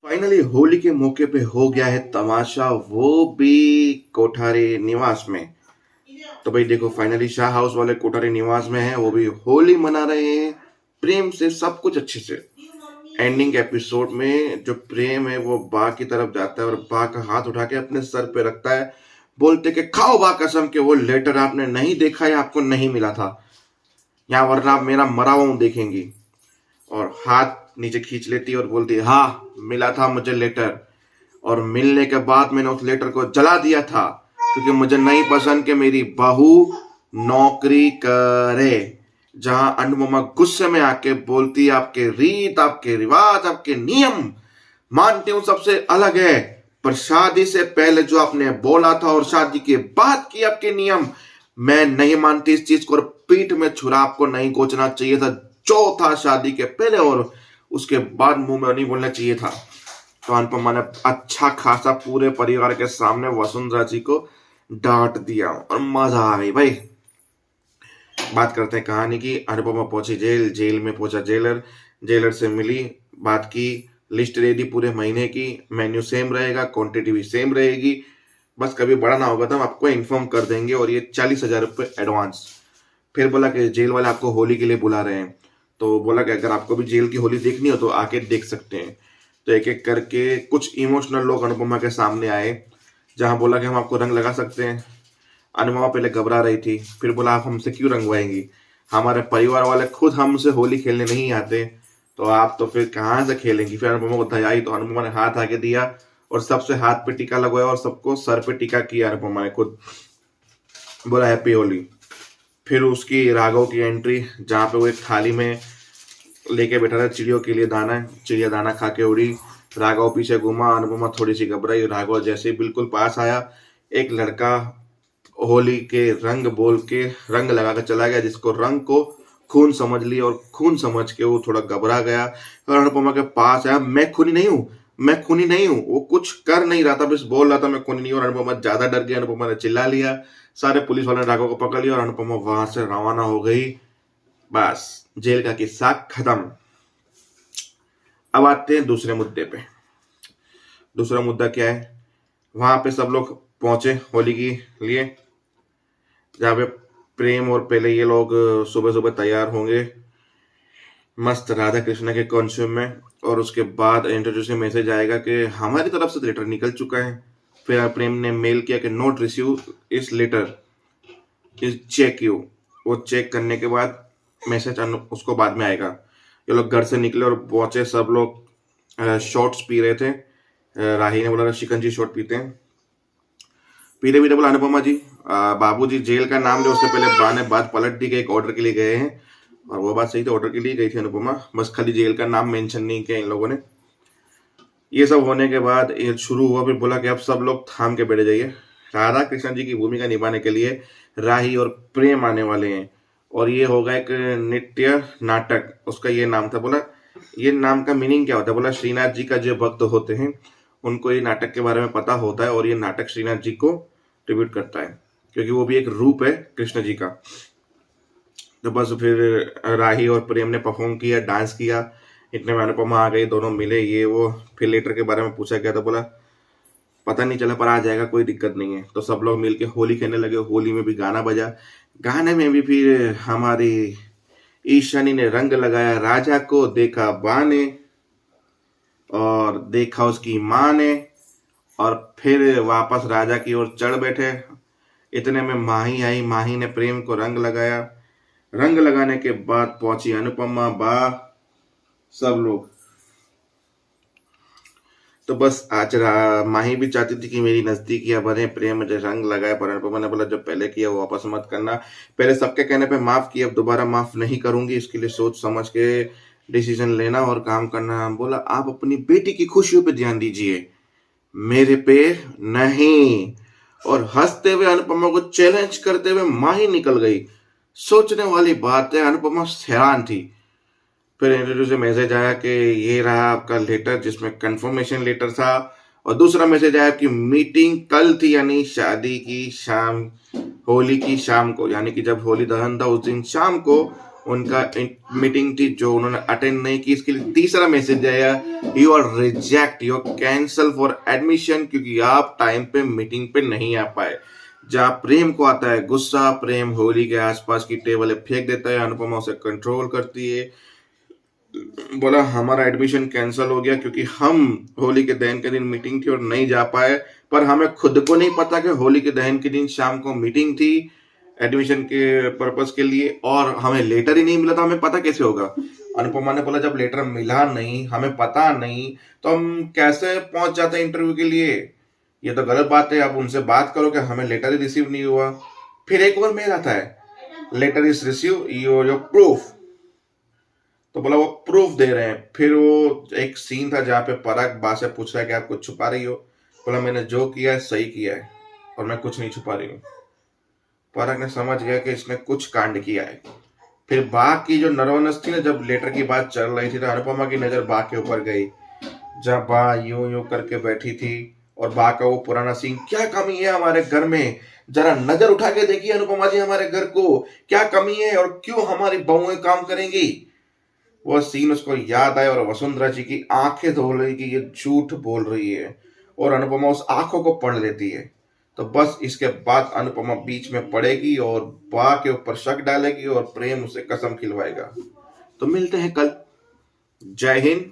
Finally Holi के मौके पे हो गया है तमाशा, वो भी कोठारी निवास में। तो भाई देखो, फाइनली शाह हाउस वाले कोठारी निवास में हैं, वो भी होली मना रहे हैं प्रेम से, सब कुछ अच्छे से। एंडिंग एपिसोड में जो प्रेम है वो बा की तरफ जाता है और बा का हाथ उठा के अपने सर पे रखता है, बोलते कि खाओ बा कसम के वो लेटर आपने नहीं देखा या आपको नहीं मिला था, या वरना आप मेरा मरा हुआ देखेंगी। और हाथ नीचे खींच लेती है और बोलती है, हाँ मिला था मुझे लेटर, और मिलने के बाद मैंने उस लेटर को जला दिया था, क्योंकि मुझे नहीं पसंद कि मेरी बहू नौकरी करे। जहां अनुपमा गुस्से में आके बोलती है, आपके रीत, आपके रिवाज, आपके नियम मानती हूं सबसे अलग है, पर शादी से पहले जो आपने बोला था और शादी के बाद की आपके नियम, मैं नहीं मानती इस चीज को, और पीठ में छुरा आपको नहीं कोचना चाहिए था जो था शादी के पहले, और उसके बाद मुंह में नहीं बोलना चाहिए था। तो अनुपमा ने अच्छा खासा पूरे परिवार के सामने वसुंधरा जी को डांट दिया और मजा आ गई भाई। बात करते हैं कहानी की। अनुपमा पहुंची जेल, जेल में पहुंचा जेलर, जेलर से मिली, बात की, लिस्ट दे दी पूरे महीने की, मेन्यू सेम रहेगा, क्वांटिटी भी सेम रहेगी, बस कभी बड़ा ना होगा तो हम आपको इन्फॉर्म कर देंगे, और ये 40,000 रुपये एडवांस। फिर बोला कि जेल वाले आपको होली के लिए बुला रहे हैं, तो बोला कि अगर आपको भी जेल की होली देखनी हो तो आके देख सकते हैं। तो एक एक करके कुछ इमोशनल लोग अनुपमा के सामने आए, जहां बोला कि हम आपको रंग लगा सकते हैं। अनुपमा पहले घबरा रही थी, फिर बोला आप हमसे क्यों रंगवाएंगी, हमारे परिवार वाले खुद हमसे होली खेलने नहीं आते, तो आप तो फिर कहाँ से खेलेंगी। फिर अनुपमा को दया आई तो अनुपमा ने हाथ आके दिया और सबसे हाथ पे टीका लगवाया और सबको सर पे टीका किया अनुपमा ने खुद, बोला हैप्पी होली। फिर उसकी राघव की एंट्री, जहाँ पे वो एक थाली में लेके बैठा था चिड़ियों के लिए दाना, चिड़िया दाना खा के उड़ी, राघव पीछे घूमा, अनुपमा थोड़ी सी घबराई, राघव जैसे ही बिल्कुल पास आया, एक लड़का होली के रंग बोल के रंग लगा कर चला गया, जिसको रंग को खून समझ लिया, और खून समझ के वो थोड़ा घबरा गया और अनुपमा के पास आया, मैं खूनी नहीं हूँ, मैं खूनी नहीं हूँ। वो कुछ कर नहीं रहा था, बस बोल रहा था मैं खूनी नहीं हूँ, और अनुपमा ज्यादा डर गई, अनुपमा ने चिल्ला लिया, सारे पुलिस वालों ने राघव को पकड़ लिया और अनुपमा वहां से रवाना हो गई। बस जेल का किस्सा खत्म। अब आते हैं दूसरे मुद्दे पे। दूसरा मुद्दा क्या है, वहां पे सब लोग पहुंचे होली के लिए, जहाँ पे प्रेम और पहले ये लोग सुबह सुबह तैयार होंगे मस्त राधा कृष्ण के कॉन्स्ट्यूम में, और उसके बाद इंट्रोड्यूसिंग मैसेज आएगा कि हमारी तरफ से लेटर निकल चुका है। फिर प्रेम ने मेल किया कि नोट रिसीव इस लेटर इज चेक यू, वो चेक करने के बाद मैसेज उसको बाद में आएगा। ये लोग घर से निकले और पहुंचे, सब लोग शॉट्स पी रहे थे। राही ने बोला शिकंजी शॉट पीते हैं, पीते पीते बोला अनुपमा जी, बाबूजी जेल का नाम ले, उससे पहले बा ने बात पलट दी कि एक ऑर्डर के लिए गए हैं, और वो बात सही थी, ऑर्डर के लिए गई थी अनुपमा, बस खाली जेल का नाम मेंशन नहीं किया इन लोगों ने। ये सब होने के बाद ये शुरू हुआ, फिर बोला कि अब सब लोग थाम के बैठ जाइए, राधा कृष्ण जी की भूमिका निभाने के लिए राही और प्रेम आने वाले हैं, और ये होगा एक नृत्य नाटक, उसका ये नाम था। बोला ये नाम का मीनिंग क्या होता है, बोला श्रीनाथ जी का जो भक्त होते हैं उनको ये नाटक के बारे में पता होता है, और ये नाटक श्रीनाथ जी को ट्रिब्यूट करता है, क्योंकि वो भी एक रूप है कृष्ण जी का। तो बस फिर राही और प्रेम ने परफॉर्म किया, डांस किया, इतने में अनुपमा आ गई, दोनों मिले ये वो। फिर लेटर के बारे में पूछा गया तो बोला पता नहीं चला, पर आ जाएगा, कोई दिक्कत नहीं है। तो सब लोग मिलके होली खेलने लगे, होली में भी गाना बजा, गाने में भी फिर हमारी ईशानी ने रंग लगाया राजा को, देखा बा ने और देखा उसकी माँ ने, और फिर वापस राजा की ओर चढ़ बैठे। इतने में माही आई, माही ने प्रेम को रंग लगाया, रंग लगाने के बाद पहुंची अनुपमा, बा, सब लोग। तो बस आज माही भी चाहती थी कि मेरी नजदीकियां बने, प्रेम मुझे रंग लगाए, पर अनुपमा ने बोला जो पहले किया वो वापस मत करना, पहले सबके कहने पे माफ किया, अब दोबारा माफ नहीं करूंगी, इसके लिए सोच समझ के डिसीजन लेना और काम करना। बोला आप अपनी बेटी की खुशियों पे ध्यान दीजिए, मेरे पे नहीं। और हंसते हुए अनुपमा को चैलेंज करते हुए माही निकल गई। सोचने वाली बात है, अनुपमा हैरान थी। फिर इंटरव्यू से मैसेज आया कि ये रहा आपका लेटर, जिसमें कंफर्मेशन लेटर था, और दूसरा मैसेज आया कि मीटिंग कल थी, यानी शादी की शाम, होली की शाम को, यानी कि जब होली दहन था उस दिन शाम को उनका मीटिंग थी जो उन्होंने अटेंड नहीं की, इसके लिए तीसरा मैसेज आया, you are reject, you are cancel for admission, क्योंकि आप टाइम पे मीटिंग पे नहीं आ पाए। जहाँ प्रेम को आता है गुस्सा, प्रेम होली के आसपास की टेबल फेंक देता है, अनुपमा उसे कंट्रोल करती है, बोला हमारा एडमिशन कैंसिल हो गया क्योंकि हम होली के दहन के दिन मीटिंग थी और नहीं जा पाए। पर हमें खुद को नहीं पता कि होली के दहन के दिन शाम को मीटिंग थी एडमिशन के पर्पस के लिए, और हमें लेटर ही नहीं मिला, तो हमें पता कैसे होगा। अनुपमा ने बोला जब लेटर मिला नहीं, हमें पता नहीं, तो हम कैसे पहुंच जाते इंटरव्यू के लिए, ये तो गलत बात है। आप उनसे बात करो कि हमें लेटर ही रिसीव नहीं हुआ। फिर एक और मेल आता है, letter is receive your proof, तो बोला वो प्रूफ दे रहे हैं। फिर वो एक सीन था जहाँ पे पराग बा से पूछ रहा है कि आप कुछ छुपा रही हो, बोला मैंने जो किया है सही किया है और मैं कुछ नहीं छुपा रही हूँ। पराग ने समझ गया कि इसने कुछ कांड किया है। फिर बा की जो नर्वसनेस थी ना, जब लेटर की बात चल रही थी, तो अनुपमा की नजर बा के ऊपर गई, जब बा यूं यूं करके बैठी थी और बा का वो पुराना सीन, क्या कमी है हमारे घर में, जरा नजर उठा के देखिए अनुपमा जी हमारे घर को, क्या कमी है और क्यों हमारी बहुएं काम करेंगी। वह सीन उसको याद आया और वसुंधरा जी की आंखें धो रही कि ये झूठ बोल रही है, और अनुपमा उस आंखों को पढ़ लेती है। तो बस इसके बाद अनुपमा बीच में पड़ेगी और बा के ऊपर शक डालेगी और प्रेम उसे कसम खिलवाएगा। तो मिलते हैं कल। जय हिंद,